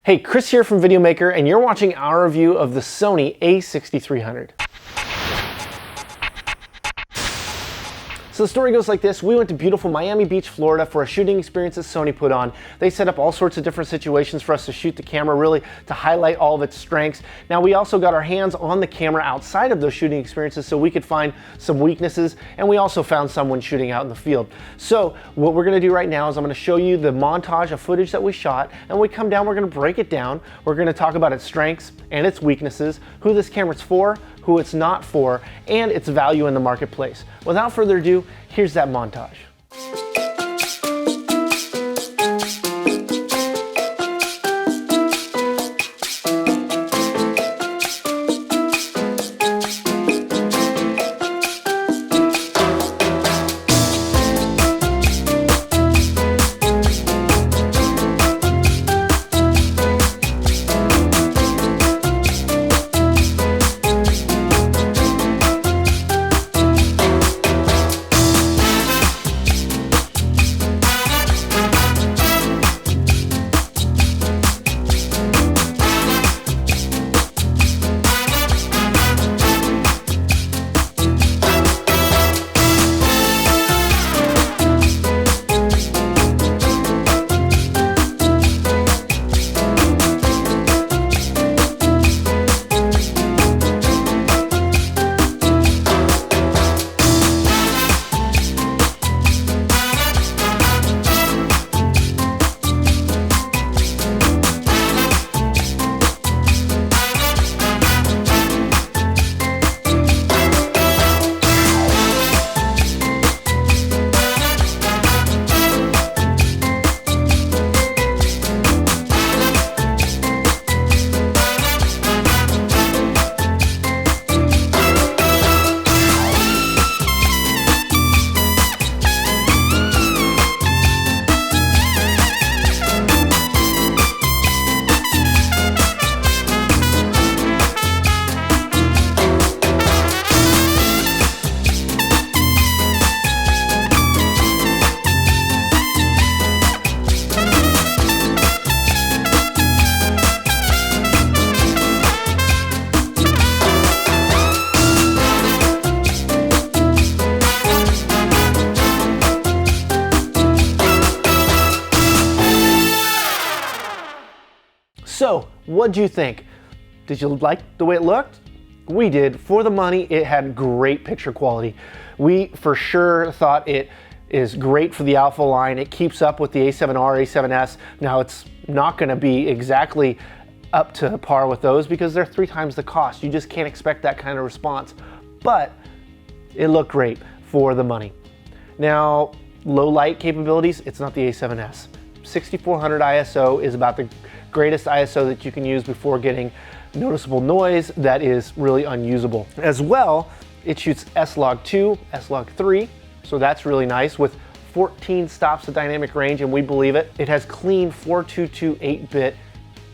Hey, Chris here from Videomaker, and you're watching our review of the Sony a6300. So the story goes like this. We went to beautiful Miami Beach, Florida for a shooting experience that Sony put on. They set up all sorts of different situations for us to shoot the camera, really to highlight all of its strengths. Now we also got our hands on the camera outside of those shooting experiences so we could find some weaknesses, and we also found someone shooting out in the field. So what we're gonna do right now is I'm gonna show you the montage of footage that we shot, and when we come down, we're gonna break it down. We're gonna talk about its strengths and its weaknesses, who this camera's for, who it's not for, and its value in the marketplace. Without further ado, here's that montage. So, what'd you think? Did you like the way it looked? We did. For the money, it had great picture quality. We for sure thought it is great for the Alpha line. It keeps up with the A7R, A7S. Now, it's not gonna be exactly up to par with those because they're 3 times the cost. You just can't expect that kind of response. But it looked great for the money. Now, low light capabilities, it's not the A7S. 6400 ISO is about the greatest ISO that you can use before getting noticeable noise that is really unusable. As well, it shoots S-Log2, S-Log3, so that's really nice with 14 stops of dynamic range, and we believe it. It has clean 422 8-bit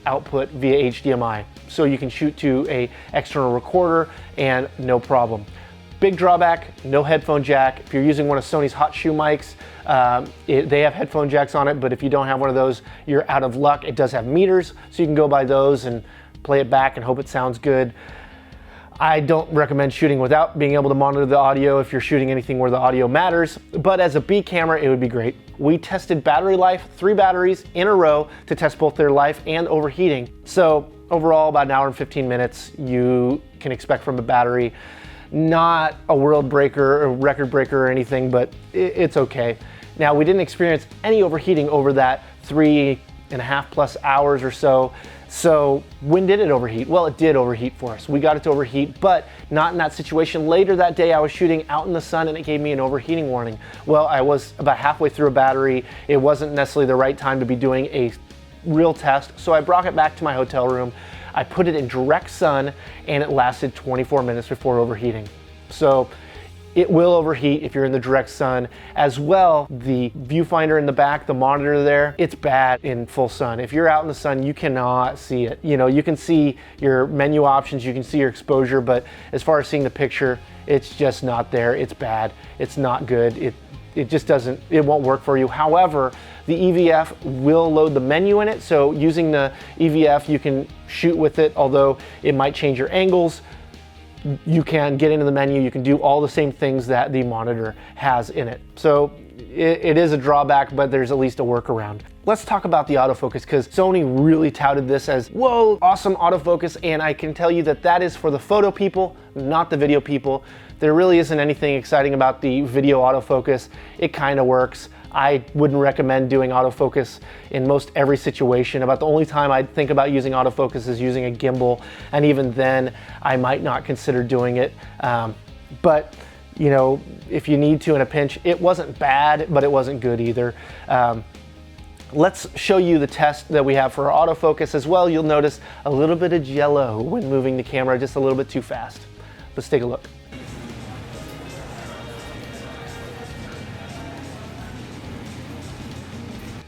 output via HDMI, so you can shoot to a external recorder and no problem. Big drawback, no headphone jack. If you're using one of Sony's hot shoe mics, they have headphone jacks on it, but if you don't have one of those, you're out of luck. It does have meters, so you can go by those and play it back and hope it sounds good. I don't recommend shooting without being able to monitor the audio if you're shooting anything where the audio matters, but as a B camera, it would be great. We tested battery life, 3 batteries in a row to test both their life and overheating. So overall, about an hour and 15 minutes you can expect from a battery. Not a world breaker or record breaker or anything, but it's okay. Now, we didn't experience any overheating over that 3.5+ hours or so. So when did it overheat? Well, it did overheat for us. We got it to overheat, but not in that situation. Later that day, I was shooting out in the sun and it gave me an overheating warning. Well, I was about halfway through a battery. It wasn't necessarily the right time to be doing a real test, so I brought it back to my hotel room. I put it in direct sun and it lasted 24 minutes before overheating. So it will overheat if you're in the direct sun. As well, the viewfinder in the back, the monitor there, it's bad in full sun. If you're out in the sun, you cannot see it. You know, you can see your menu options, you can see your exposure, but as far as seeing the picture, it's just not there. It's bad. It's not good. It just doesn't, it won't work for you. However, The EVF will load the menu in it, so using the EVF you can shoot with it, although it might change your angles. You can get into the menu, you can do all the same things that the monitor has in it. So it is a drawback, but there's at least a workaround. Let's talk about the autofocus, because Sony really touted this as, whoa, awesome autofocus, and I can tell you that that is for the photo people, not the video people. There really isn't anything exciting about the video autofocus. It kind of works. I wouldn't recommend doing autofocus in most every situation. About the only time I'd think about using autofocus is using a gimbal, and even then I might not consider doing it. But you know, if you need to in a pinch, it wasn't bad, but it wasn't good either. Let's show you the test that we have for our autofocus as well. You'll notice a little bit of jello when moving the camera just a little bit too fast. Let's take a look.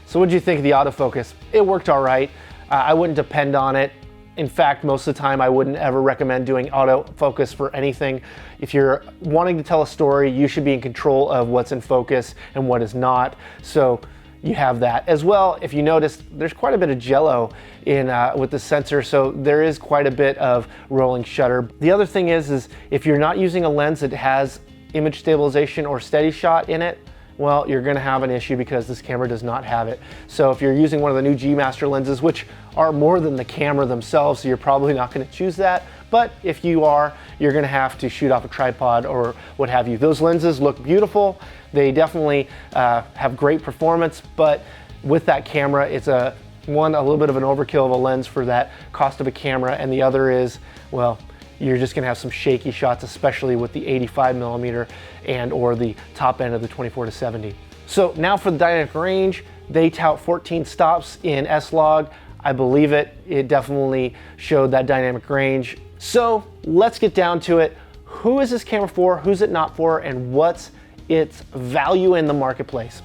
So what did you think of the autofocus? It worked all right. I wouldn't depend on it. In fact, most of the time I wouldn't ever recommend doing autofocus for anything. If you're wanting to tell a story, you should be in control of what's in focus and what is not. So you have that. As well, if you notice, there's quite a bit of jello in with the sensor, so there is quite a bit of rolling shutter. The other thing is if you're not using a lens that has image stabilization or steady shot in it, well, you're gonna have an issue because this camera does not have it. So if you're using one of the new G Master lenses, which are more than the camera themselves, so you're probably not gonna choose that. But if you are, you're gonna have to shoot off a tripod or what have you. Those lenses look beautiful. They definitely have great performance, but with that camera, it's a little bit of an overkill of a lens for that cost of a camera, and the other is, well, you're just gonna have some shaky shots, especially with the 85mm and or the top end of the 24-70. So now for the dynamic range, they tout 14 stops in S-Log. I believe it. It definitely showed that dynamic range. So let's get down to it. Who is this camera for? Who's it not for? And what's its value in the marketplace?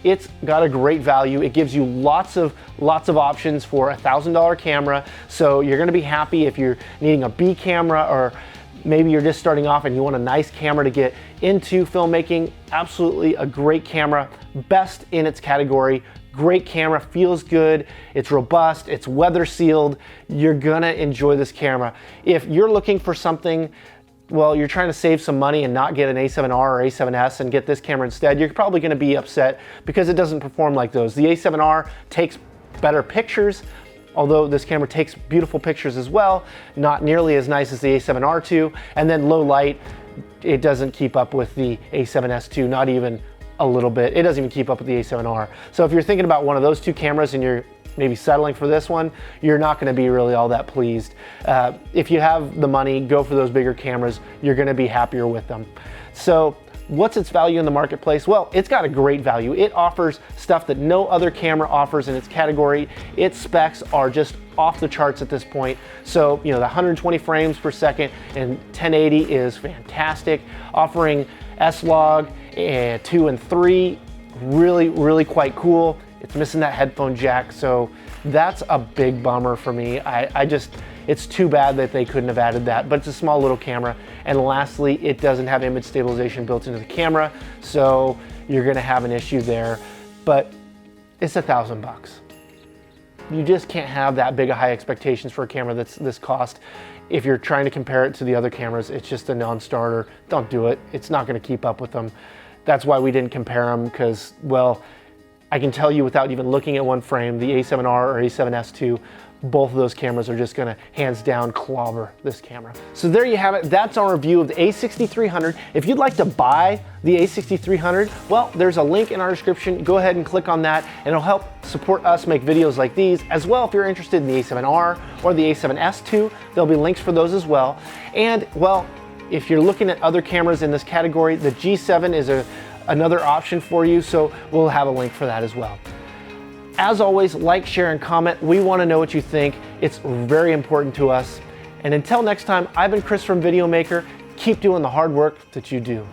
It's got a great value. It gives you lots of options for a $1,000 camera. So you're gonna be happy if you're needing a B camera, or maybe you're just starting off and you want a nice camera to get into filmmaking. Absolutely a great camera, best in its category. Great camera, feels good, it's robust, it's weather sealed. You're gonna enjoy this camera. If you're looking for something, well, you're trying to save some money and not get an A7R or A7S and get this camera instead, you're probably gonna be upset because it doesn't perform like those. The A7R takes better pictures, although this camera takes beautiful pictures as well, not nearly as nice as the A7R II, and then low light, it doesn't keep up with the A7S II, not even a little bit. It doesn't even keep up with the A7R. So if you're thinking about one of those two cameras and you're maybe settling for this one, you're not gonna be really all that pleased. If you have the money, go for those bigger cameras. You're gonna be happier with them. So what's its value in the marketplace? Well, it's got a great value. It offers stuff that no other camera offers in its category. Its specs are just off the charts at this point. So, you know, the 120 frames per second and 1080 is fantastic. Offering S-Log 2 and 3, really quite cool. It's missing that headphone jack, so that's a big bummer for me. It's too bad that they couldn't have added that, but it's a small little camera. And lastly, it doesn't have image stabilization built into the camera, so you're gonna have an issue there, but it's $1,000. You just can't have that big of high expectations for a camera that's this cost. If you're trying to compare it to the other cameras, it's just a non-starter. Don't do it. It's not gonna keep up with them. That's why we didn't compare them, because, well, I can tell you without even looking at one frame, the A7R or A7S II, both of those cameras are just gonna hands down clobber this camera. So there you have it. That's our review of the a6300. If you'd like to buy the a6300, well, there's a link in our description. Go ahead and click on that, and it'll help support us make videos like these. As well, if you're interested in the A7R or the A7S II, there'll be links for those as well. And, well, if you're looking at other cameras in this category, the G7 is another option for you, so we'll have a link for that as well. As always, like, share, and comment. We want to know what you think. It's very important to us. And until next time, I've been Chris from Videomaker. Keep doing the hard work that you do.